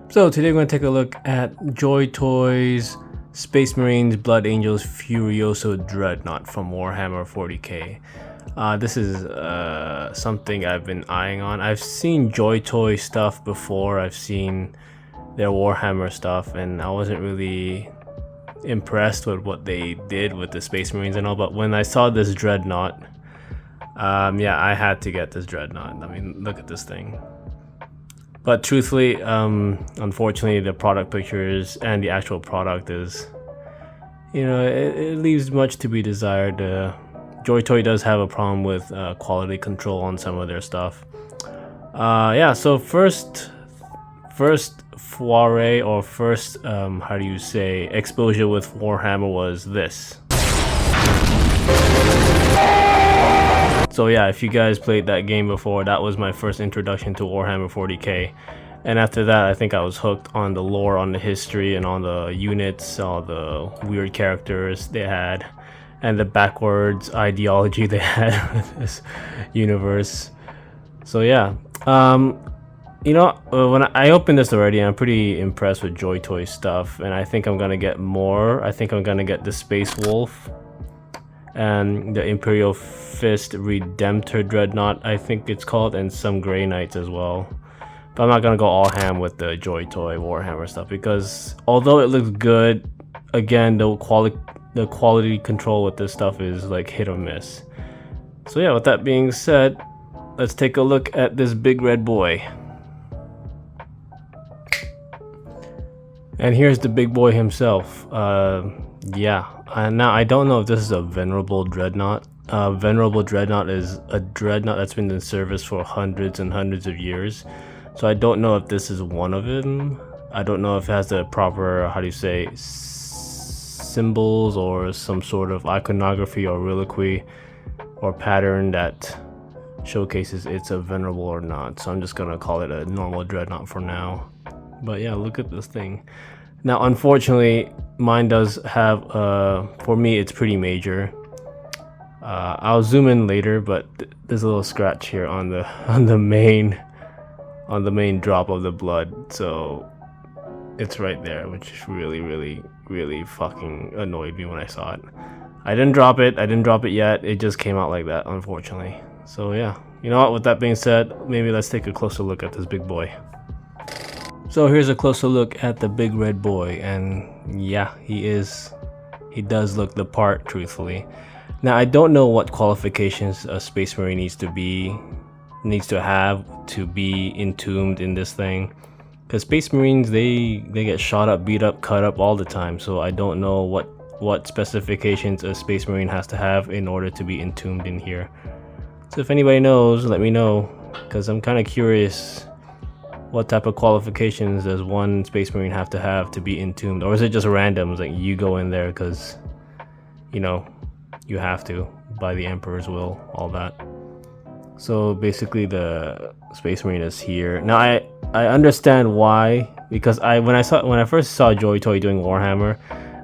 So today we're going to take a look at JoyToy's Space Marines Blood Angels Furioso Dreadnought from Warhammer 40k. This is something I've been eyeing on. I've seen JoyToy stuff before. I've seen their Warhammer stuff, and I wasn't really impressed with what they did with the Space Marines and all. But when I saw this Dreadnought, yeah, I had to get this Dreadnought. I mean, look at this thing. But truthfully, unfortunately, the product pictures and the actual product is, it leaves much to be desired. JoyToy does have a problem with quality control on some of their stuff. Yeah, so first foray, or first, how do you say, exposure with Warhammer was this. So yeah, if you guys played that game before, that was my first introduction to Warhammer 40k. And after that, I think I was hooked on the lore, on the history, and on the units, all the weird characters they had, and the backwards ideology they had with this universe. So yeah, when I opened this already, I'm pretty impressed with JoyToy stuff, and I think I'm gonna get more. I think I'm gonna get the Space Wolf and the Imperial Fist Redemptor Dreadnought, I think it's called, and some Grey Knights as well. But I'm not gonna go all ham with the JoyToy Warhammer stuff, because although it looks good, again, the quality control with this stuff is like hit or miss. So yeah, with that being said, let's take a look at this big red boy. And here's the big boy himself. Yeah, now I don't know if this is a Venerable Dreadnought. Venerable Dreadnought is a Dreadnought that's been in service for hundreds and hundreds of years. So I don't know if this is one of them. I don't know if it has the proper, how do you say, symbols or some sort of iconography or reliquary or pattern that showcases it's a Venerable or not. So I'm just gonna call it a normal Dreadnought for now. But yeah, look at this thing. Now, unfortunately, mine does have, for me, it's pretty major. I'll zoom in later, but there's a little scratch here on the main drop of the blood. So it's right there, which really fucking annoyed me when I saw it. I didn't drop it yet. It just came out like that, unfortunately. So yeah, you know what? With that being said, maybe let's take a closer look at this big boy. So here's a closer look at the big red boy, and yeah, he does look the part, truthfully. Now, I don't know what qualifications a Space Marine needs to have to be entombed in this thing, because Space Marines, they get shot up, beat up, cut up all the time. So I don't know what specifications a Space Marine has to have in order to be entombed in here. So if anybody knows, let me know, because I'm kind of curious. What type of qualifications does one Space Marine have to be entombed? Or is it just random? It's like you go in there because, you have to, by the Emperor's will, all that. So basically the Space Marine is here. Now I understand why, because when I first saw JoyToy doing Warhammer,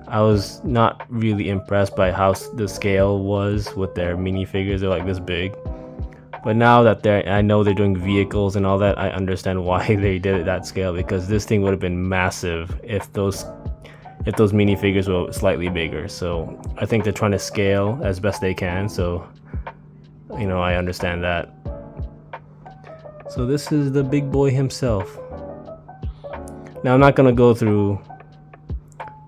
I was not really impressed by how the scale was with their minifigures. They're like this big. But now that I know they're doing vehicles and all that, I understand why they did it that scale, because this thing would have been massive if those minifigures were slightly bigger. So I think they're trying to scale as best they can. So, I understand that. So this is the big boy himself. Now I'm not gonna go through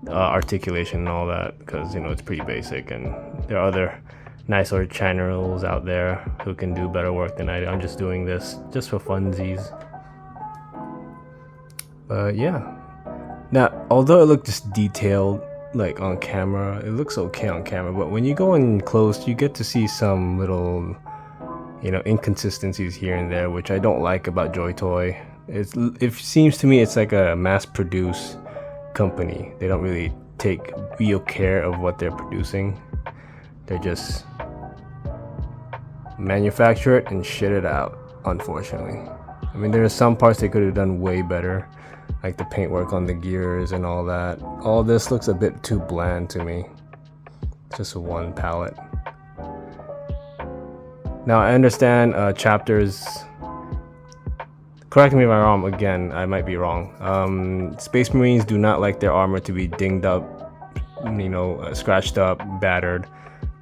articulation and all that, because it's pretty basic, and there are other nicer channels out there who can do better work than I do. I'm just doing this just for funsies. But yeah. Now, although it looked just detailed, like on camera, it looks okay on camera, but when you go in close, you get to see some little, inconsistencies here and there, which I don't like about JoyToy. It seems to me it's like a mass-produced company. They don't really take real care of what they're producing. They just manufacture it and shit it out, unfortunately. I mean, there are some parts they could have done way better, like the paintwork on the gears and all that. All this looks a bit too bland to me. It's just one palette. Now I understand chapters correct me if I'm wrong. Again, I might be wrong. Space Marines do not like their armor to be dinged up, you know, scratched up, battered.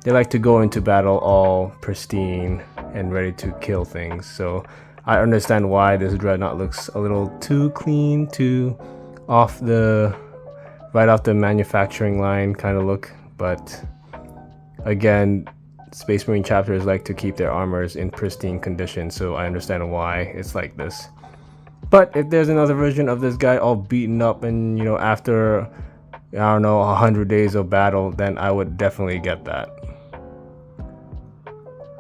They like to go into battle all pristine and ready to kill things. So I understand why this Dreadnought looks a little too clean, too right off the manufacturing line kind of look. But again, Space Marine chapters like to keep their armors in pristine condition, so I understand why it's like this. But if there's another version of this guy all beaten up and, you know, after, I don't know, 100 days of battle, then I would definitely get that.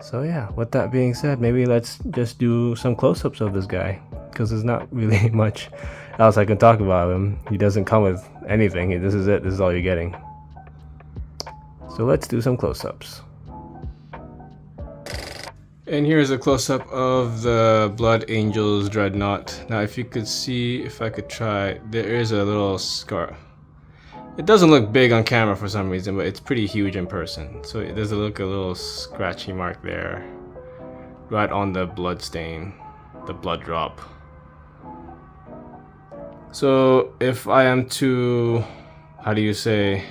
So yeah, with that being said, maybe let's just do some close-ups of this guy, because there's not really much else I can talk about him. He doesn't come with anything. This is it. This is all you're getting. So let's do some close-ups. And here's a close-up of the Blood Angels Dreadnought. Now if you could see, if I could try, there is a little scar. It doesn't look big on camera for some reason, but it's pretty huge in person. So there's a little scratchy mark there, right on the blood stain, the blood drop. So if I am to, how do you say,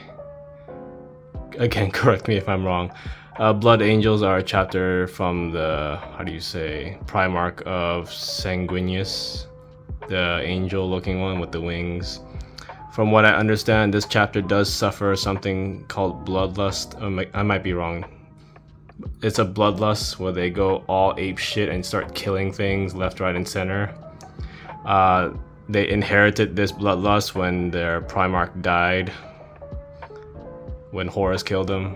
again, correct me if I'm wrong, Blood Angels are a chapter from the, how do you say, Primarch of Sanguinius, the angel looking one with the wings. From what I understand, this chapter does suffer something called bloodlust. I might be wrong. It's a bloodlust where they go all ape shit and start killing things left, right, and center. They inherited this bloodlust when their Primarch died, when Horus killed him.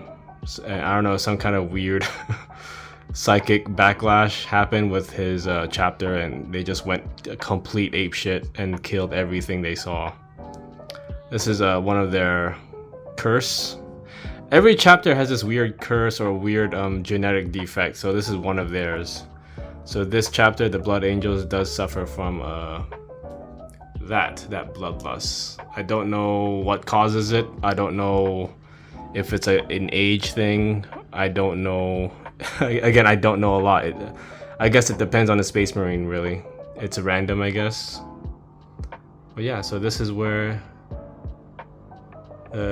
And I don't know, some kind of weird psychic backlash happened with his chapter, and they just went complete ape shit and killed everything they saw. This is one of their curse. Every chapter has this weird curse or weird genetic defect, so this is one of theirs. So this chapter, the Blood Angels, does suffer from that bloodlust. I don't know what causes it. I don't know if it's an age thing. I don't know. Again, I don't know a lot. I guess it depends on the Space Marine, really. It's random, I guess. But yeah, so this is where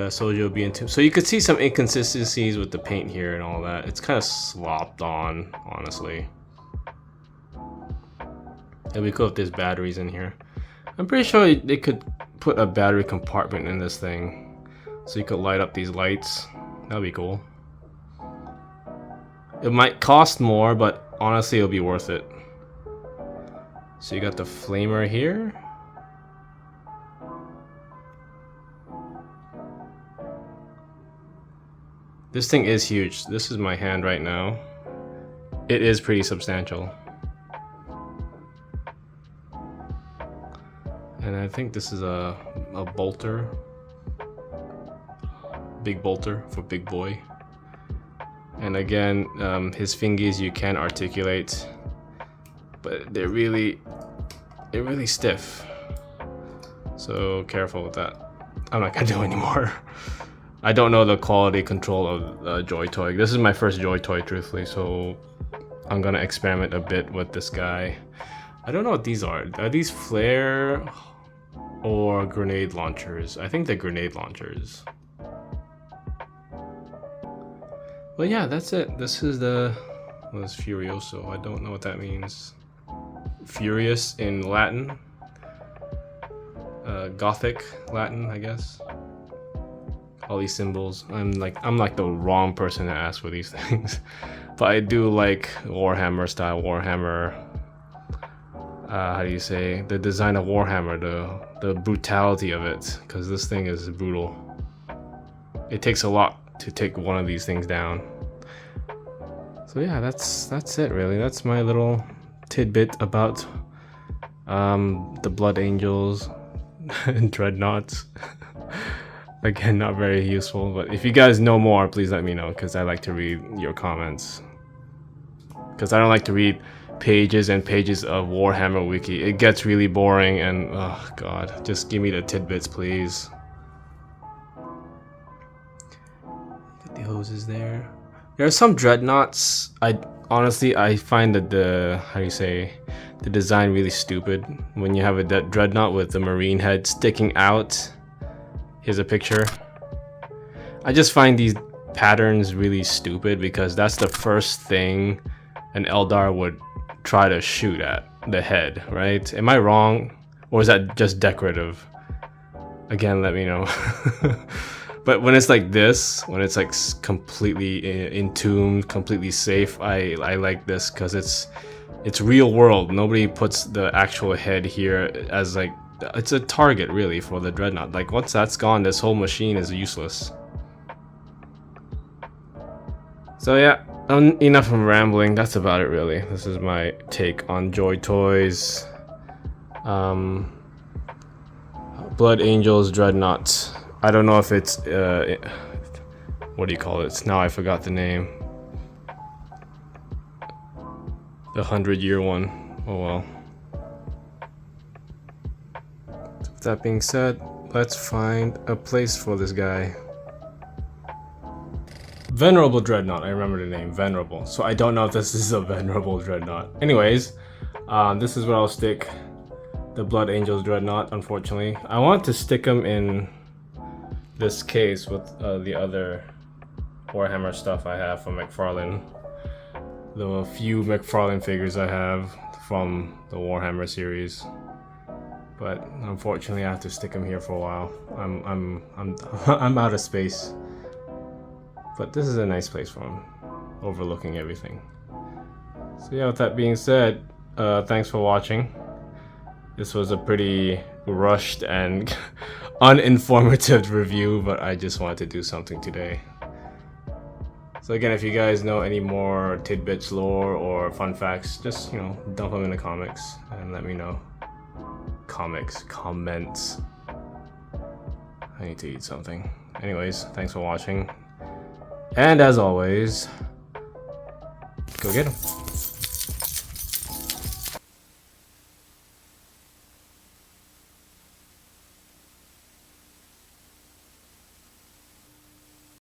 soldier will be into. So you could see some inconsistencies with the paint here and all that. It's kind of slopped on, honestly. It'd be cool if there's batteries in here. I'm pretty sure they could put a battery compartment in this thing, so you could light up these lights. That'd be cool. It might cost more, but honestly it'll be worth it. So you got the flamer here. This thing is huge. This is my hand right now. It is pretty substantial. And I think this is a bolter. Big bolter for big boy. And again, his fingies you can articulate, but they're really stiff. So careful with that. I'm not gonna do anymore. I don't know the quality control of JoyToy. This is my first JoyToy, truthfully, so I'm gonna experiment a bit with this guy. I don't know what these are. Are these flare or grenade launchers? I think they're grenade launchers. But yeah, that's it. This is the, what is Furioso? I don't know what that means. Furious in Latin. Gothic Latin, I guess. All these symbols. I'm like the wrong person to ask for these things. But I do like Warhammer style, Warhammer. How do you say, the design of Warhammer, the brutality of it, because this thing is brutal. It takes a lot to take one of these things down. So yeah, that's it really. That's my little tidbit about the Blood Angels and Dreadnoughts. Again, not very useful, but if you guys know more, please let me know, because I like to read your comments. Because I don't like to read pages and pages of Warhammer Wiki. It gets really boring and, oh god, just give me the tidbits, please. Got the hoses there. There are some Dreadnoughts. I honestly find that the the design really stupid. When you have a Dreadnought with the Marine head sticking out. Here's a picture. I just find these patterns really stupid because that's the first thing an Eldar would try to shoot at, the head, right? Am I wrong? Or is that just decorative? Again, let me know. But when it's like this, when it's like completely entombed, completely safe, I like this because it's real world. Nobody puts the actual head here as like, it's a target really for the Dreadnought. Like once that's gone, this whole machine is useless. So yeah, enough of rambling. That's about it really. This is my take on JoyToy's Blood Angels Dreadnought. I don't know if it's what do you call it? Now I forgot the name. The 100-year one. Oh well. With that being said, let's find a place for this guy. Venerable Dreadnought. I remember the name. Venerable. So I don't know if this is a Venerable Dreadnought. Anyways, this is where I'll stick the Blood Angels Dreadnought, unfortunately. I want to stick them in this case with the other Warhammer stuff I have from McFarlane. The few McFarlane figures I have from the Warhammer series. But unfortunately I have to stick them here for a while. I'm out of space. But this is a nice place for them, overlooking everything. So yeah, with that being said, thanks for watching. This was a pretty rushed and uninformative review, but I just wanted to do something today. So again, if you guys know any more tidbits, lore, or fun facts, just, you know, dump them in the comics and let me know. Comments. I need to eat something. Anyways, thanks for watching. And as always, go get 'em.